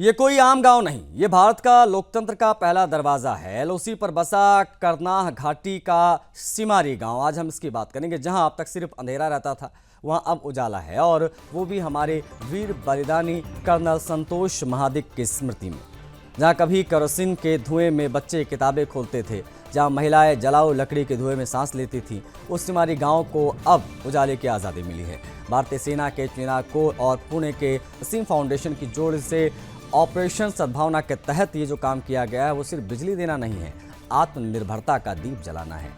ये कोई आम गांव नहीं, ये भारत का लोकतंत्र का पहला दरवाजा है। एलओसी पर बसा करनाह घाटी का सिमारी गांव। आज हम इसकी बात करेंगे, जहां अब तक सिर्फ अंधेरा रहता था वहां अब उजाला है, और वो भी हमारे वीर बलिदानी कर्नल संतोष महादिक की स्मृति में। जहां कभी केरोसिन के धुएं में बच्चे किताबें खोलते थे, जहां महिलाएं जलाऊ लकड़ी के धुएं में सांस लेती थीं, उस सिमारी गांव को अब उजाले की आज़ादी मिली है। भारतीय सेना के चेनार कोर और पुणे के असीम फाउंडेशन की जोड़ से ऑपरेशन सद्भावना के तहत ये जो काम किया गया है, वो सिर्फ बिजली देना नहीं है, आत्मनिर्भरता का दीप जलाना है।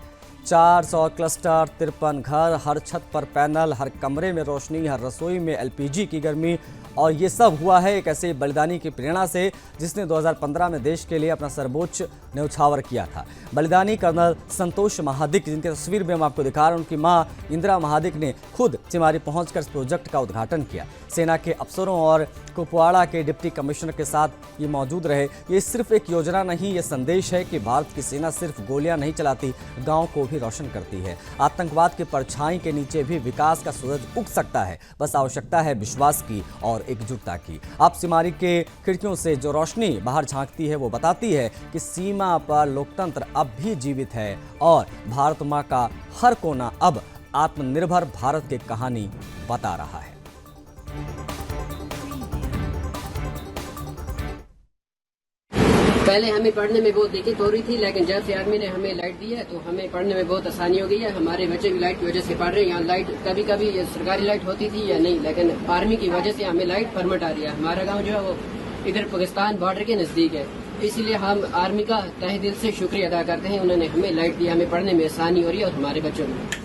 400 क्लस्टर, 53 घर, हर छत पर पैनल, हर कमरे में रोशनी, हर रसोई में एलपीजी की गर्मी। और ये सब हुआ है एक ऐसे बलिदानी की प्रेरणा से जिसने 2015 में देश के लिए अपना सर्वोच्च न्यौछावर किया था। बलिदानी कर्नल संतोष महादिक, जिनकी तस्वीर में हम आपको दिखा रहे हैं, उनकी मां इंदिरा महादिक ने खुद सिमारी पहुंचकर इस प्रोजेक्ट का उद्घाटन किया। सेना के अफसरों और कुपवाड़ा के डिप्टी कमिश्नर के साथ ये मौजूद रहे। ये सिर्फ एक योजना नहीं, ये संदेश है कि भारत की सेना सिर्फ गोलियां नहीं चलाती, गांव को भी रोशन करती है। आतंकवाद की परछाई के नीचे भी विकास का सूरज उग सकता है, बस आवश्यकता है विश्वास की और एकजुटता की। अब सिमारी के खिड़कियों से जो रोशनी बाहर झांकती है, वो बताती है कि सीमा पर लोकतंत्र अब भी जीवित है और भारत मां का हर कोना अब आत्मनिर्भर भारत की कहानी बता रहा है। पहले हमें पढ़ने में बहुत दिक्कत हो रही थी, लेकिन जब से आर्मी ने हमें लाइट दी है तो हमें पढ़ने में बहुत आसानी हो गई है। हमारे बच्चे भी लाइट की वजह से पढ़ रहे हैं। यहाँ लाइट कभी कभी सरकारी लाइट होती थी या नहीं, लेकिन आर्मी की वजह से हमें लाइट परमिट आ रही है। हमारा गांव जो है वो इधर पाकिस्तान बॉर्डर के नजदीक है, इसलिए हम आर्मी का तहे दिल से शुक्रिया अदा करते हैं। उन्होंने हमें लाइट दी, हमें पढ़ने में आसानी हो रही है और हमारे बच्चों में।